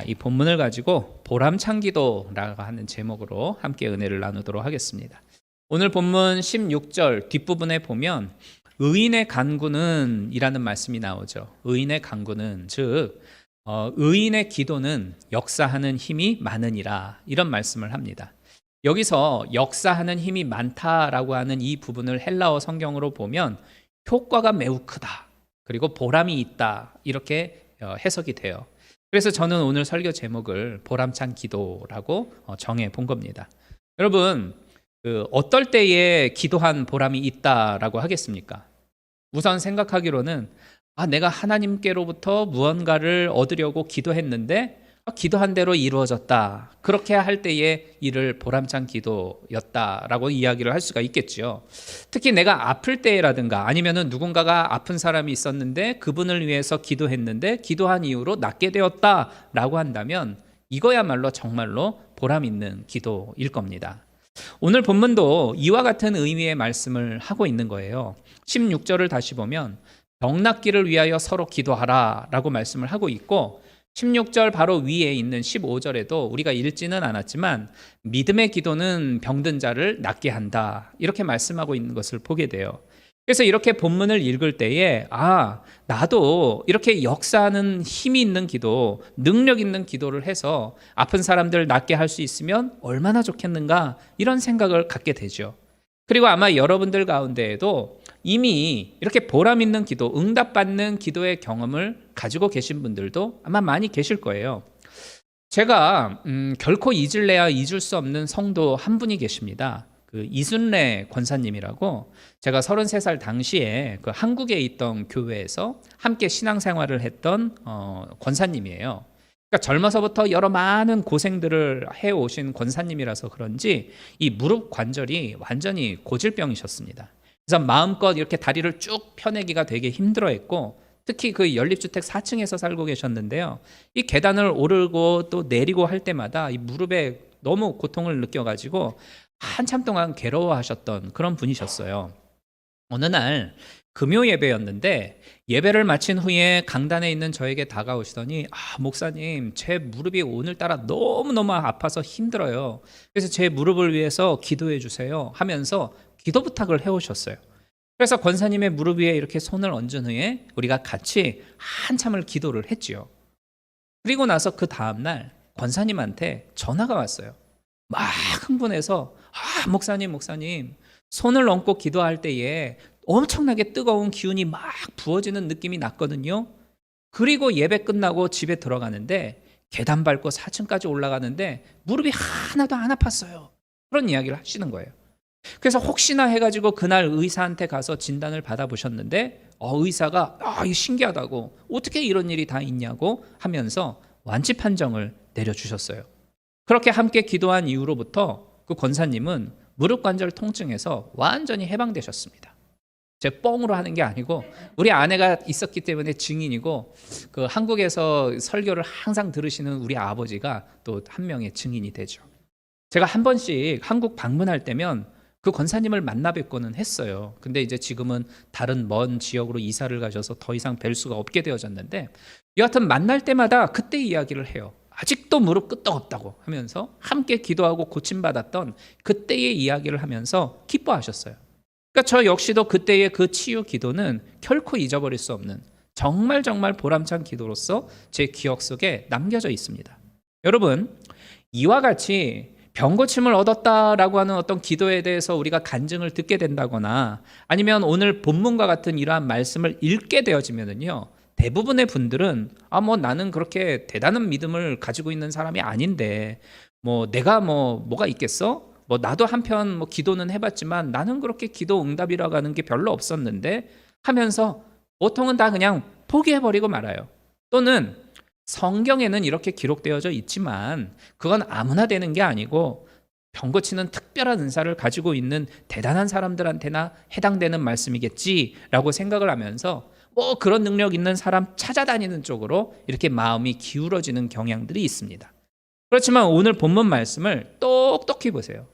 이 본문을 가지고 보람찬 기도라고 하는 제목으로 함께 은혜를 나누도록 하겠습니다. 오늘 본문 16절 뒷부분에 보면 의인의 간구는 이라는 말씀이 나오죠. 의인의 간구는 즉 의인의 기도는 역사하는 힘이 많으니라, 이런 말씀을 합니다. 여기서 역사하는 힘이 많다라고 하는 이 부분을 헬라어 성경으로 보면 효과가 매우 크다, 그리고 보람이 있다, 이렇게 해석이 돼요. 그래서 저는 오늘 설교 제목을 보람찬 기도라고 정해 본 겁니다. 여러분, 어떨 때에 기도한 보람이 있다라고 하겠습니까? 우선 생각하기로는 내가 하나님께로부터 무언가를 얻으려고 기도했는데 기도한 대로 이루어졌다, 그렇게 할 때에 이를 보람찬 기도였다라고 이야기를 할 수가 있겠죠. 특히 내가 아플 때라든가 아니면은 누군가가 아픈 사람이 있었는데 그분을 위해서 기도했는데 기도한 이후로 낫게 되었다라고 한다면 이거야말로 정말로 보람 있는 기도일 겁니다. 오늘 본문도 이와 같은 의미의 말씀을 하고 있는 거예요. 16절을 다시 보면 병 낫기를 위하여 서로 기도하라 라고 말씀을 하고 있고, 16절 바로 위에 있는 15절에도 우리가 읽지는 않았지만 믿음의 기도는 병든 자를 낫게 한다, 이렇게 말씀하고 있는 것을 보게 돼요. 그래서 이렇게 본문을 읽을 때에 나도 이렇게 역사하는 힘이 있는 기도, 능력 있는 기도를 해서 아픈 사람들 낫게 할 수 있으면 얼마나 좋겠는가, 이런 생각을 갖게 되죠. 그리고 아마 여러분들 가운데에도 이미 이렇게 보람 있는 기도, 응답받는 기도의 경험을 가지고 계신 분들도 아마 많이 계실 거예요. 제가 결코 잊을래야 잊을 수 없는 성도 한 분이 계십니다. 이순례 권사님이라고, 제가 33살 당시에 한국에 있던 교회에서 함께 신앙생활을 했던 권사님이에요. 그러니까 젊어서부터 여러 많은 고생들을 해오신 권사님이라서 그런지 이 무릎 관절이 완전히 고질병이셨습니다. 그래서 마음껏 이렇게 다리를 쭉 펴내기가 되게 힘들어했고, 특히 연립주택 4층에서 살고 계셨는데요. 이 계단을 오르고 또 내리고 할 때마다 이 무릎에 너무 고통을 느껴가지고 한참 동안 괴로워하셨던 그런 분이셨어요. 어느 날 금요 예배였는데 예배를 마친 후에 강단에 있는 저에게 다가오시더니 목사님, 제 무릎이 오늘따라 너무너무 아파서 힘들어요. 그래서 제 무릎을 위해서 기도해 주세요 하면서 기도 부탁을 해오셨어요. 그래서 권사님의 무릎 위에 이렇게 손을 얹은 후에 우리가 같이 한참을 기도를 했지요. 그리고 나서 그 다음날 권사님한테 전화가 왔어요. 막 흥분해서 목사님 손을 얹고 기도할 때에 엄청나게 뜨거운 기운이 막 부어지는 느낌이 났거든요. 그리고 예배 끝나고 집에 들어가는데 계단 밟고 4층까지 올라가는데 무릎이 하나도 안 아팠어요. 그런 이야기를 하시는 거예요. 그래서 혹시나 해가지고 그날 의사한테 가서 진단을 받아보셨는데 의사가 이거 신기하다고, 어떻게 이런 일이 다 있냐고 하면서 완치 판정을 내려주셨어요. 그렇게 함께 기도한 이후로부터 그 권사님은 무릎 관절 통증에서 완전히 해방되셨습니다. 제 뻥으로 하는 게 아니고 우리 아내가 있었기 때문에 증인이고, 한국에서 설교를 항상 들으시는 우리 아버지가 또 한 명의 증인이 되죠. 제가 한 번씩 한국 방문할 때면 그 권사님을 만나 뵙고는 했어요. 근데 이제 지금은 다른 먼 지역으로 이사를 가셔서 더 이상 뵐 수가 없게 되어졌는데, 여하튼 만날 때마다 그때 이야기를 해요. 아직도 무릎 끄떡없다고 하면서 함께 기도하고 고침받았던 그때의 이야기를 하면서 기뻐하셨어요. 그러니까 저 역시도 그때의 그 치유 기도는 결코 잊어버릴 수 없는 정말 보람찬 기도로서 제 기억 속에 남겨져 있습니다. 여러분, 이와 같이 병고침을 얻었다라고 하는 어떤 기도에 대해서 우리가 간증을 듣게 된다거나 아니면 오늘 본문과 같은 이러한 말씀을 읽게 되어지면은요, 대부분의 분들은 나는 그렇게 대단한 믿음을 가지고 있는 사람이 아닌데 내가 뭐가 있겠어? 나도 한편 기도는 해봤지만 나는 그렇게 기도 응답이라고 하는 게 별로 없었는데 하면서 보통은 다 그냥 포기해버리고 말아요. 또는 성경에는 이렇게 기록되어져 있지만 그건 아무나 되는 게 아니고 병 고치는 특별한 은사를 가지고 있는 대단한 사람들한테나 해당되는 말씀이겠지라고 생각을 하면서 그런 능력 있는 사람 찾아다니는 쪽으로 이렇게 마음이 기울어지는 경향들이 있습니다. 그렇지만 오늘 본문 말씀을 똑똑히 보세요.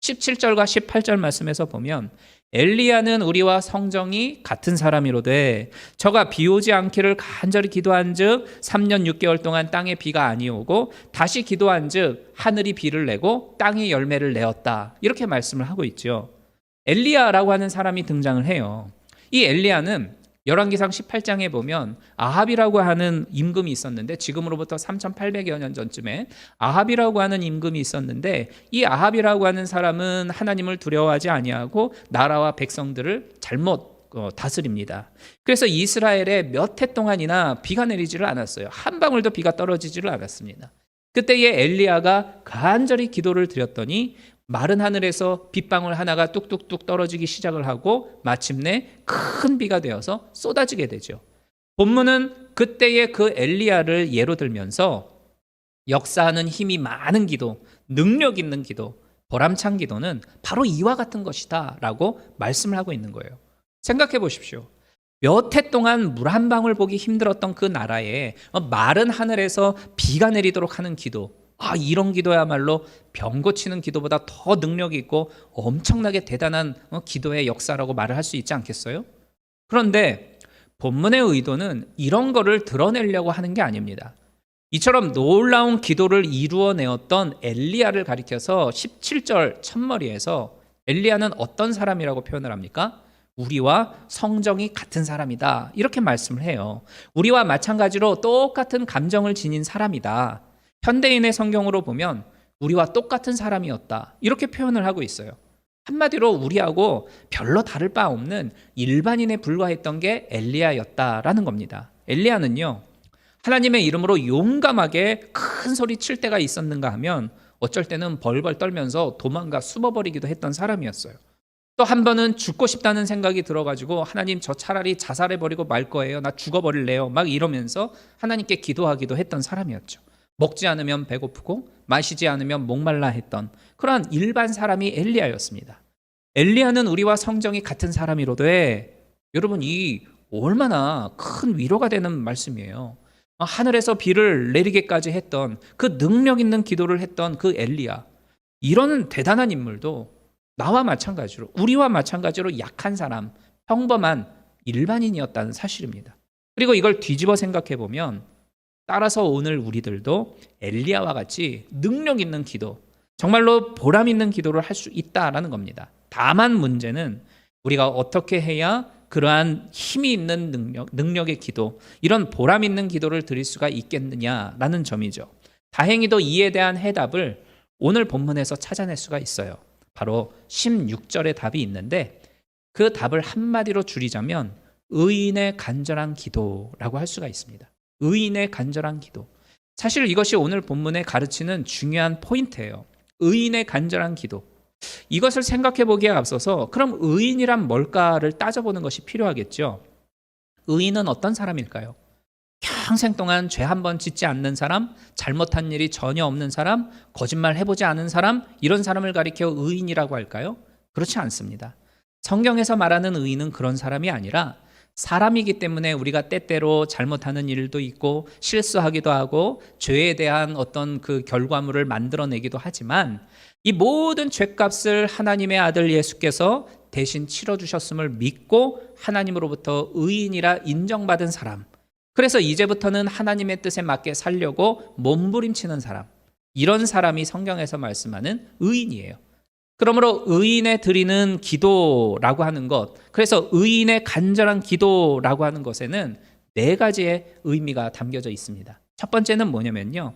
17절과 18절 말씀에서 보면 엘리야는 우리와 성정이 같은 사람이로되 저가 비 오지 않기를 간절히 기도한즉 3년 6개월 동안 땅에 비가 아니오고 다시 기도한즉 하늘이 비를 내고 땅이 열매를 내었다. 이렇게 말씀을 하고 있죠. 엘리야라고 하는 사람이 등장을 해요. 이 엘리야는 열왕기상 18장에 보면 아합이라고 하는 임금이 있었는데, 지금으로부터 3800여 년 전쯤에 아합이라고 하는 임금이 있었는데, 이 아합이라고 하는 사람은 하나님을 두려워하지 아니하고 나라와 백성들을 잘못 다스립니다. 그래서 이스라엘에 몇 해 동안이나 비가 내리지를 않았어요. 한 방울도 비가 떨어지지를 않았습니다. 그때에 엘리야가 간절히 기도를 드렸더니 마른 하늘에서 빗방울 하나가 뚝뚝뚝 떨어지기 시작을 하고 마침내 큰 비가 되어서 쏟아지게 되죠. 본문은 그때의 그 엘리야를 예로 들면서 역사하는 힘이 많은 기도, 능력 있는 기도, 보람찬 기도는 바로 이와 같은 것이다 라고 말씀을 하고 있는 거예요. 생각해 보십시오. 몇 해 동안 물 한 방울 보기 힘들었던 그 나라에 마른 하늘에서 비가 내리도록 하는 기도, 이런 기도야말로 병 고치는 기도보다 더 능력이 있고 엄청나게 대단한 기도의 역사라고 말을 할 수 있지 않겠어요? 그런데 본문의 의도는 이런 거를 드러내려고 하는 게 아닙니다. 이처럼 놀라운 기도를 이루어내었던 엘리야를 가리켜서 17절 첫머리에서 엘리야는 어떤 사람이라고 표현을 합니까? 우리와 성정이 같은 사람이다, 이렇게 말씀을 해요. 우리와 마찬가지로 똑같은 감정을 지닌 사람이다. 현대인의 성경으로 보면 우리와 똑같은 사람이었다, 이렇게 표현을 하고 있어요. 한마디로 우리하고 별로 다를 바 없는 일반인에 불과했던 게 엘리야였다라는 겁니다. 엘리야는요, 하나님의 이름으로 용감하게 큰 소리 칠 때가 있었는가 하면 어쩔 때는 벌벌 떨면서 도망가 숨어버리기도 했던 사람이었어요. 또 한 번은 죽고 싶다는 생각이 들어가지고 하나님, 저 차라리 자살해버리고 말 거예요, 나 죽어버릴래요, 막 이러면서 하나님께 기도하기도 했던 사람이었죠. 먹지 않으면 배고프고 마시지 않으면 목말라 했던 그러한 일반 사람이 엘리야였습니다. 엘리야는 우리와 성정이 같은 사람이로되, 여러분, 이 얼마나 큰 위로가 되는 말씀이에요. 하늘에서 비를 내리게까지 했던 그 능력 있는 기도를 했던 그 엘리야, 이런 대단한 인물도 나와 마찬가지로, 우리와 마찬가지로 약한 사람, 평범한 일반인이었다는 사실입니다. 그리고 이걸 뒤집어 생각해 보면 따라서 오늘 우리들도 엘리야와 같이 능력 있는 기도, 정말로 보람 있는 기도를 할 수 있다라는 겁니다. 다만 문제는 우리가 어떻게 해야 그러한 힘이 있는 능력의 기도, 이런 보람 있는 기도를 드릴 수가 있겠느냐라는 점이죠. 다행히도 이에 대한 해답을 오늘 본문에서 찾아낼 수가 있어요. 바로 16절의 답이 있는데, 그 답을 한마디로 줄이자면 의인의 간절한 기도라고 할 수가 있습니다. 의인의 간절한 기도. 사실 이것이 오늘 본문에 가르치는 중요한 포인트예요. 의인의 간절한 기도. 이것을 생각해 보기에 앞서서 그럼 의인이란 뭘까를 따져보는 것이 필요하겠죠. 의인은 어떤 사람일까요? 평생 동안 죄 한 번 짓지 않는 사람, 잘못한 일이 전혀 없는 사람, 거짓말 해보지 않은 사람, 이런 사람을 가리켜 의인이라고 할까요? 그렇지 않습니다. 성경에서 말하는 의인은 그런 사람이 아니라 사람이기 때문에 우리가 때때로 잘못하는 일도 있고 실수하기도 하고 죄에 대한 어떤 그 결과물을 만들어내기도 하지만, 이 모든 죄값을 하나님의 아들 예수께서 대신 치러주셨음을 믿고 하나님으로부터 의인이라 인정받은 사람, 그래서 이제부터는 하나님의 뜻에 맞게 살려고 몸부림치는 사람, 이런 사람이 성경에서 말씀하는 의인이에요. 그러므로 의인에 드리는 기도라고 하는 것, 그래서 의인의 간절한 기도라고 하는 것에는 네 가지의 의미가 담겨져 있습니다. 첫 번째는 뭐냐면요,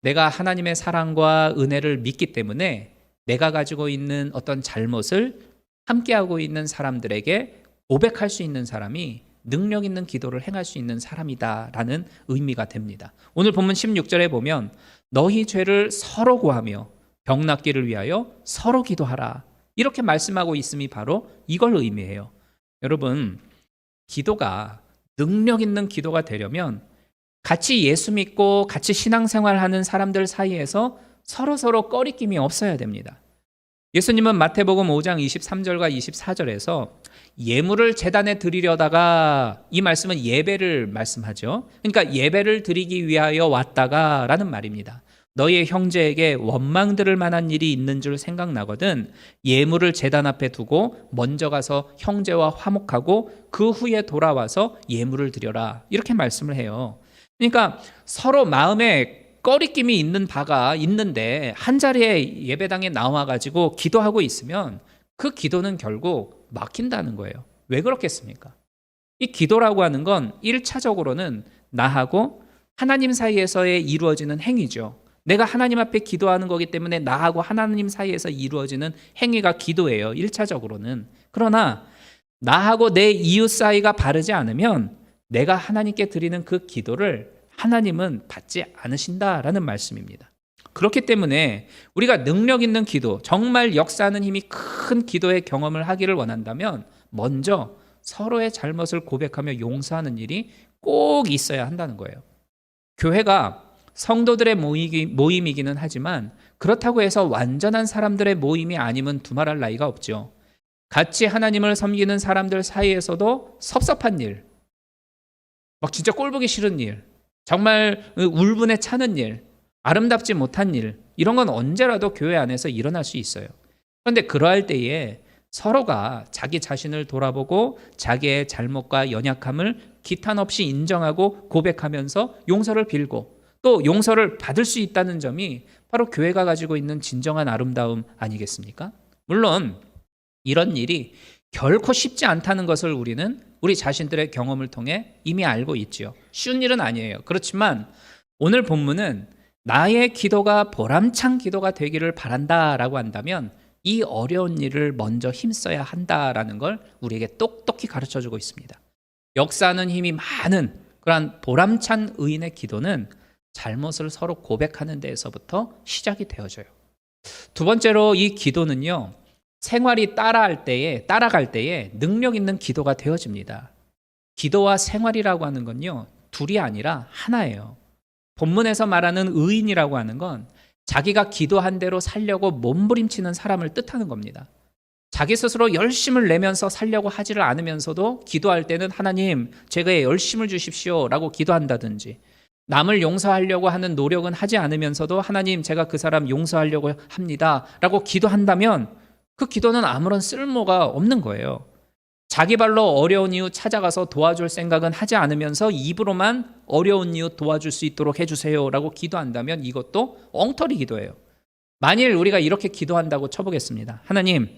내가 하나님의 사랑과 은혜를 믿기 때문에 내가 가지고 있는 어떤 잘못을 함께하고 있는 사람들에게 고백할 수 있는 사람이 능력 있는 기도를 행할 수 있는 사람이다라는 의미가 됩니다. 오늘 본문 16절에 보면 너희 죄를 서로 고하며 병 낫기를 위하여 서로 기도하라, 이렇게 말씀하고 있음이 바로 이걸 의미해요. 여러분, 기도가 능력 있는 기도가 되려면 같이 예수 믿고 같이 신앙생활하는 사람들 사이에서 서로 꺼리낌이 없어야 됩니다. 예수님은 마태복음 5장 23절과 24절에서 예물을 제단에 드리려다가, 이 말씀은 예배를 말씀하죠. 그러니까 예배를 드리기 위하여 왔다가 라는 말입니다. 너희의 형제에게 원망 들을 만한 일이 있는 줄 생각나거든 예물을 제단 앞에 두고 먼저 가서 형제와 화목하고 그 후에 돌아와서 예물을 드려라. 이렇게 말씀을 해요. 그러니까 서로 마음에 꺼리낌이 있는 바가 있는데 한 자리에 예배당에 나와가지고 기도하고 있으면 그 기도는 결국 막힌다는 거예요. 왜 그렇겠습니까? 이 기도라고 하는 건 1차적으로는 나하고 하나님 사이에서의 이루어지는 행위죠. 내가 하나님 앞에 기도하는 거기 때문에 나하고 하나님 사이에서 이루어지는 행위가 기도예요. 1차적으로는. 그러나 나하고 내 이웃 사이가 바르지 않으면 내가 하나님께 드리는 그 기도를 하나님은 받지 않으신다라는 말씀입니다. 그렇기 때문에 우리가 능력 있는 기도, 정말 역사하는 힘이 큰 기도의 경험을 하기를 원한다면 먼저 서로의 잘못을 고백하며 용서하는 일이 꼭 있어야 한다는 거예요. 교회가 성도들의 모임이기는 하지만 그렇다고 해서 완전한 사람들의 모임이 아니면 두말할 나위가 없죠. 같이 하나님을 섬기는 사람들 사이에서도 섭섭한 일, 막 진짜 꼴보기 싫은 일, 정말 울분에 차는 일, 아름답지 못한 일, 이런 건 언제라도 교회 안에서 일어날 수 있어요. 그런데 그러할 때에 서로가 자기 자신을 돌아보고 자기의 잘못과 연약함을 기탄 없이 인정하고 고백하면서 용서를 빌고 또 용서를 받을 수 있다는 점이 바로 교회가 가지고 있는 진정한 아름다움 아니겠습니까? 물론 이런 일이 결코 쉽지 않다는 것을 우리는 우리 자신들의 경험을 통해 이미 알고 있지요. 쉬운 일은 아니에요. 그렇지만 오늘 본문은 나의 기도가 보람찬 기도가 되기를 바란다라고 한다면 이 어려운 일을 먼저 힘써야 한다라는 걸 우리에게 똑똑히 가르쳐주고 있습니다. 역사하는 힘이 많은 그러한 보람찬 의인의 기도는 잘못을 서로 고백하는 데에서부터 시작이 되어져요. 두 번째로 이 기도는요, 생활이 따라갈 때에 능력 있는 기도가 되어집니다. 기도와 생활이라고 하는 건요, 둘이 아니라 하나예요. 본문에서 말하는 의인이라고 하는 건 자기가 기도한 대로 살려고 몸부림치는 사람을 뜻하는 겁니다. 자기 스스로 열심을 내면서 살려고 하지를 않으면서도 기도할 때는 하나님, 제게 열심을 주십시오 라고 기도한다든지, 남을 용서하려고 하는 노력은 하지 않으면서도 하나님, 제가 그 사람 용서하려고 합니다 라고 기도한다면 그 기도는 아무런 쓸모가 없는 거예요. 자기 발로 어려운 이웃 찾아가서 도와줄 생각은 하지 않으면서 입으로만 어려운 이웃 도와줄 수 있도록 해주세요 라고 기도한다면 이것도 엉터리 기도예요. 만일 우리가 이렇게 기도한다고 쳐보겠습니다. 하나님,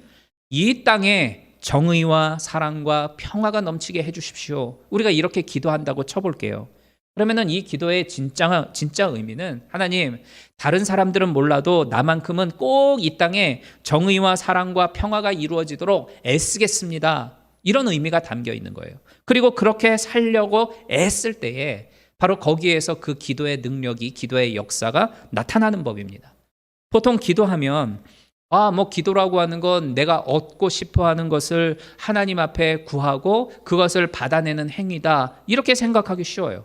이 땅에 정의와 사랑과 평화가 넘치게 해주십시오. 우리가 이렇게 기도한다고 쳐볼게요. 그러면은 이 기도의 진짜 의미는 하나님, 다른 사람들은 몰라도 나만큼은 꼭 이 땅에 정의와 사랑과 평화가 이루어지도록 애쓰겠습니다. 이런 의미가 담겨 있는 거예요. 그리고 그렇게 살려고 애쓸 때에 바로 거기에서 그 기도의 능력이, 기도의 역사가 나타나는 법입니다. 보통 기도하면 기도라고 하는 건 내가 얻고 싶어 하는 것을 하나님 앞에 구하고 그것을 받아내는 행위다, 이렇게 생각하기 쉬워요.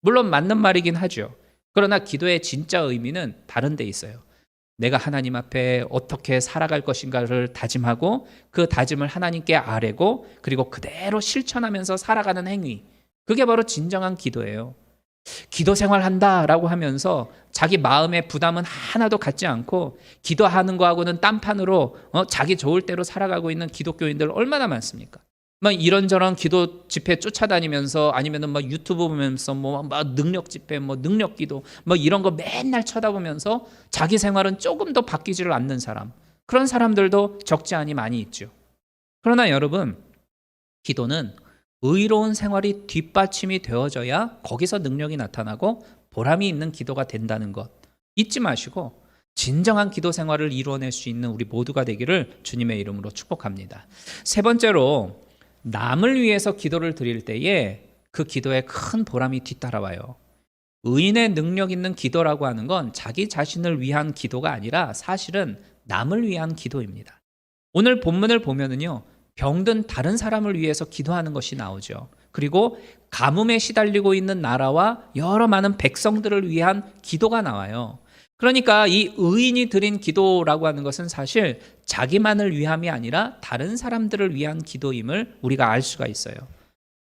물론 맞는 말이긴 하죠. 그러나 기도의 진짜 의미는 다른 데 있어요. 내가 하나님 앞에 어떻게 살아갈 것인가를 다짐하고 그 다짐을 하나님께 아뢰고 그리고 그대로 실천하면서 살아가는 행위, 그게 바로 진정한 기도예요. 기도 생활한다라고 하면서 자기 마음의 부담은 하나도 갖지 않고 기도하는 거하고는 딴판으로 자기 좋을 대로 살아가고 있는 기독교인들 얼마나 많습니까? 막 이런저런 기도 집회 쫓아다니면서 아니면은 막 유튜브 보면서 막 능력 집회, 능력 기도, 이런 거 맨날 쳐다보면서 자기 생활은 조금 더 바뀌지를 않는 사람, 그런 사람들도 적지 않이 많이 있죠. 그러나 여러분, 기도는 의로운 생활이 뒷받침이 되어져야 거기서 능력이 나타나고 보람이 있는 기도가 된다는 것 잊지 마시고 진정한 기도 생활을 이루어낼 수 있는 우리 모두가 되기를 주님의 이름으로 축복합니다. 세 번째로, 남을 위해서 기도를 드릴 때에 그 기도에 큰 보람이 뒤따라와요. 의인의 능력 있는 기도라고 하는 건 자기 자신을 위한 기도가 아니라 사실은 남을 위한 기도입니다. 오늘 본문을 보면은요, 병든 다른 사람을 위해서 기도하는 것이 나오죠. 그리고 가뭄에 시달리고 있는 나라와 여러 많은 백성들을 위한 기도가 나와요. 그러니까 이 의인이 드린 기도라고 하는 것은 사실 자기만을 위함이 아니라 다른 사람들을 위한 기도임을 우리가 알 수가 있어요.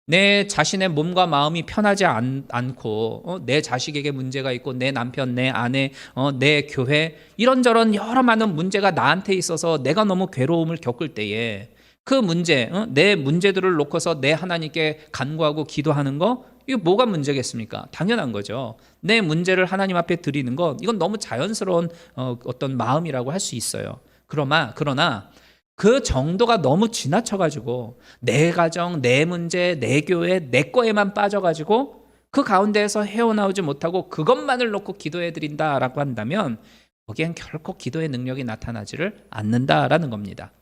내 자신의 몸과 마음이 편하지 않고 내 자식에게 문제가 있고 내 남편, 내 아내, 내 교회 이런저런 여러 많은 문제가 나한테 있어서 내가 너무 괴로움을 겪을 때에 그 문제, 내 문제들을 놓고서 내 하나님께 간구하고 기도하는 거 이거 뭐가 문제겠습니까? 당연한 거죠. 내 문제를 하나님 앞에 드리는 것 이건 너무 자연스러운 어떤 마음이라고 할 수 있어요. 그러나 그 정도가 너무 지나쳐가지고 내 가정, 내 문제, 내 교회, 내 거에만 빠져가지고 그 가운데에서 헤어나오지 못하고 그것만을 놓고 기도해드린다라고 한다면 거기엔 결코 기도의 능력이 나타나지를 않는다라는 겁니다.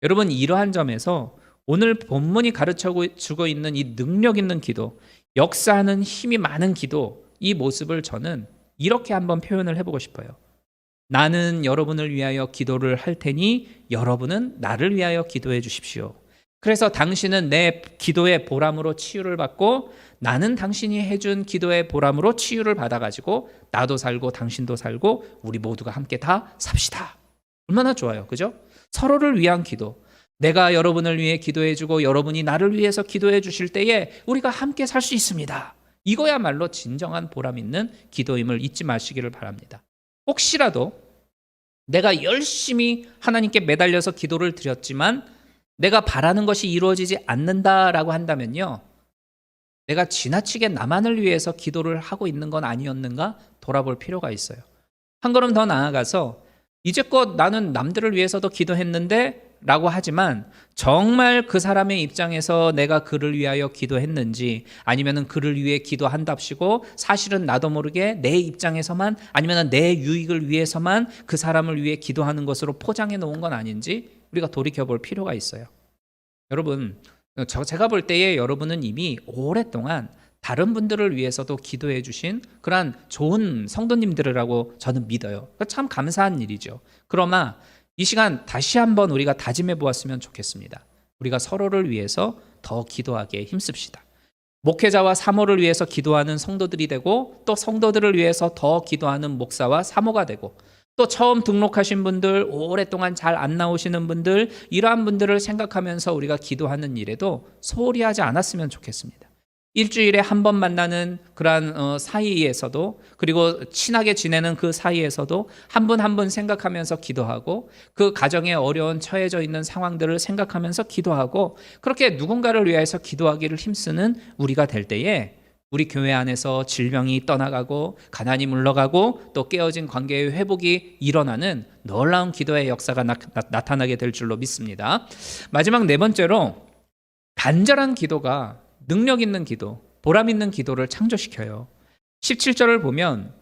여러분 이러한 점에서 오늘 본문이 가르쳐주고 있는 이 능력 있는 기도, 역사하는 힘이 많은 기도 이 모습을 저는 이렇게 한번 표현을 해보고 싶어요. 나는 여러분을 위하여 기도를 할 테니 여러분은 나를 위하여 기도해 주십시오. 그래서 당신은 내 기도의 보람으로 치유를 받고 나는 당신이 해준 기도의 보람으로 치유를 받아가지고 나도 살고 당신도 살고 우리 모두가 함께 다 삽시다. 얼마나 좋아요. 그죠? 서로를 위한 기도. 내가 여러분을 위해 기도해주고 여러분이 나를 위해서 기도해 주실 때에 우리가 함께 살 수 있습니다. 이거야말로 진정한 보람 있는 기도임을 잊지 마시기를 바랍니다. 혹시라도 내가 열심히 하나님께 매달려서 기도를 드렸지만 내가 바라는 것이 이루어지지 않는다라고 한다면요. 내가 지나치게 나만을 위해서 기도를 하고 있는 건 아니었는가 돌아볼 필요가 있어요. 한 걸음 더 나아가서 이제껏 나는 남들을 위해서도 기도했는데 라고 하지만 정말 그 사람의 입장에서 내가 그를 위하여 기도했는지 아니면 그를 위해 기도한답시고 사실은 나도 모르게 내 입장에서만 아니면 내 유익을 위해서만 그 사람을 위해 기도하는 것으로 포장해 놓은 건 아닌지 우리가 돌이켜볼 필요가 있어요. 여러분 제가 볼 때에 여러분은 이미 오랫동안 다른 분들을 위해서도 기도해 주신 그러한 좋은 성도님들이라고 저는 믿어요. 참 감사한 일이죠. 그러나 이 시간 다시 한번 우리가 다짐해 보았으면 좋겠습니다. 우리가 서로를 위해서 더 기도하게 힘씁시다. 목회자와 사모를 위해서 기도하는 성도들이 되고 또 성도들을 위해서 더 기도하는 목사와 사모가 되고 또 처음 등록하신 분들, 오랫동안 잘 안 나오시는 분들 이러한 분들을 생각하면서 우리가 기도하는 일에도 소홀히 하지 않았으면 좋겠습니다. 일주일에 한 번 만나는 그러한 사이에서도 그리고 친하게 지내는 그 사이에서도 한 분 한 분 생각하면서 기도하고 그 가정에 어려운 처해져 있는 상황들을 생각하면서 기도하고 그렇게 누군가를 위해서 기도하기를 힘쓰는 우리가 될 때에 우리 교회 안에서 질병이 떠나가고 가난이 물러가고 또 깨어진 관계의 회복이 일어나는 놀라운 기도의 역사가 나타나게 될 줄로 믿습니다. 마지막 네 번째로 간절한 기도가 능력 있는 기도, 보람 있는 기도를 창조시켜요. 17절을 보면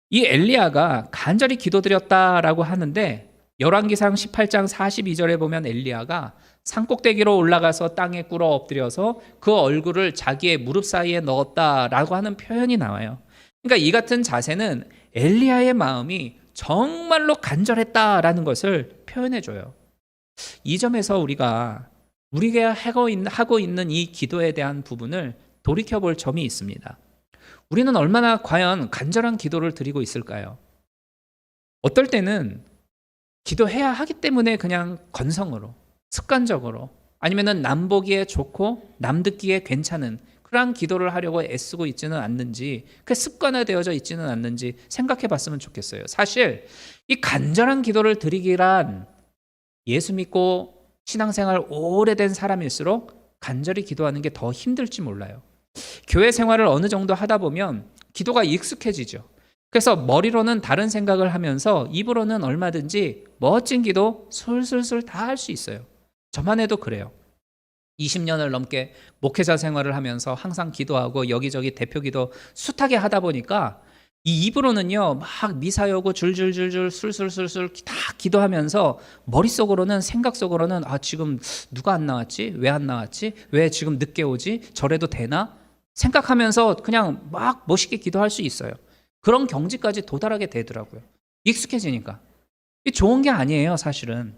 이 엘리야가 간절히 기도드렸다라고 하는데 열왕기상 18장 42절에 보면 엘리야가 산꼭대기로 올라가서 땅에 꿇어 엎드려서 그 얼굴을 자기의 무릎 사이에 넣었다라고 하는 표현이 나와요. 그러니까 이 같은 자세는 엘리야의 마음이 정말로 간절했다라는 것을 표현해줘요. 이 점에서 우리가 하고 있는 이 기도에 대한 부분을 돌이켜볼 점이 있습니다. 우리는 얼마나 과연 간절한 기도를 드리고 있을까요? 어떨 때는 기도해야 하기 때문에 그냥 건성으로, 습관적으로 아니면 남 보기에 좋고 남 듣기에 괜찮은 그러한 기도를 하려고 애쓰고 있지는 않는지 그 습관화되어져 있지는 않는지 생각해 봤으면 좋겠어요. 사실 이 간절한 기도를 드리기란 예수 믿고 신앙생활 오래된 사람일수록 간절히 기도하는 게 더 힘들지 몰라요. 교회 생활을 어느 정도 하다 보면 기도가 익숙해지죠. 그래서 머리로는 다른 생각을 하면서 입으로는 얼마든지 멋진 기도 술술술 다 할 수 있어요. 저만 해도 그래요. 20년을 넘게 목회자 생활을 하면서 항상 기도하고 여기저기 대표기도 숱하게 하다 보니까 이 입으로는요 막 미사여고 줄줄줄줄 술술술술 다 기도하면서 머릿속으로는 생각 속으로는 지금 누가 안 나왔지? 왜 안 나왔지? 왜 지금 늦게 오지? 저래도 되나? 생각하면서 그냥 막 멋있게 기도할 수 있어요. 그런 경지까지 도달하게 되더라고요. 익숙해지니까. 이 좋은 게 아니에요 사실은.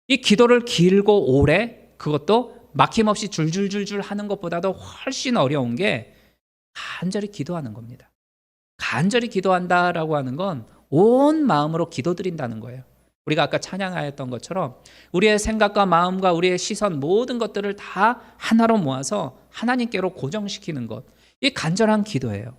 이 기도를 길고 오래 그것도 막힘없이 줄줄줄줄 하는 것보다도 훨씬 어려운 게 간절히 기도하는 겁니다. 간절히 기도한다라고 하는 건 온 마음으로 기도드린다는 거예요. 우리가 아까 찬양하였던 것처럼 우리의 생각과 마음과 우리의 시선 모든 것들을 다 하나로 모아서 하나님께로 고정시키는 것, 이 간절한 기도예요.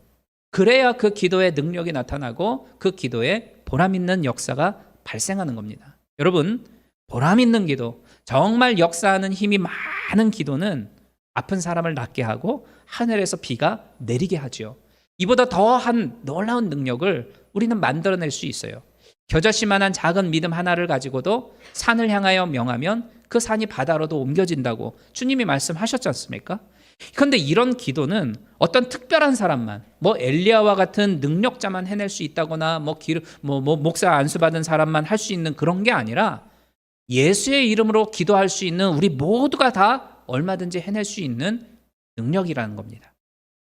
그래야 그 기도의 능력이 나타나고 그 기도에 보람 있는 역사가 발생하는 겁니다. 여러분, 보람 있는 기도, 정말 역사하는 힘이 많은 기도는 아픈 사람을 낫게 하고 하늘에서 비가 내리게 하죠. 이보다 더한 놀라운 능력을 우리는 만들어낼 수 있어요. 겨자씨만한 작은 믿음 하나를 가지고도 산을 향하여 명하면 그 산이 바다로도 옮겨진다고 주님이 말씀하셨지 않습니까? 그런데 이런 기도는 어떤 특별한 사람만, 뭐 엘리야와 같은 능력자만 해낼 수 있다거나 목사 안수 받은 사람만 할 수 있는 그런 게 아니라 예수의 이름으로 기도할 수 있는 우리 모두가 다 얼마든지 해낼 수 있는 능력이라는 겁니다.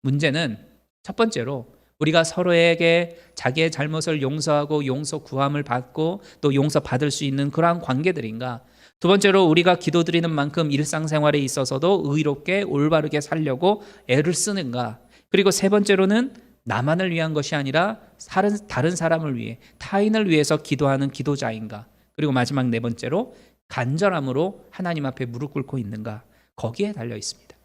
문제는 첫 번째로 우리가 서로에게 자기의 잘못을 용서하고 용서 구함을 받고 또 용서받을 수 있는 그러한 관계들인가? 두 번째로 우리가 기도드리는 만큼 일상생활에 있어서도 의롭게 올바르게 살려고 애를 쓰는가? 그리고 세 번째로는 나만을 위한 것이 아니라 다른 사람을 위해, 타인을 위해서 기도하는 기도자인가? 그리고 마지막 네 번째로 간절함으로 하나님 앞에 무릎 꿇고 있는가? 거기에 달려 있습니다.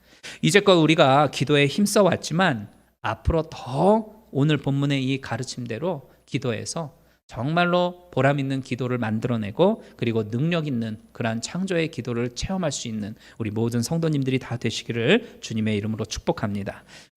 이제껏 우리가 기도에 힘써 왔지만 앞으로 더 오늘 본문의 이 가르침대로 기도해서 정말로 보람 있는 기도를 만들어내고 그리고 능력 있는 그러한 창조의 기도를 체험할 수 있는 우리 모든 성도님들이 다 되시기를 주님의 이름으로 축복합니다.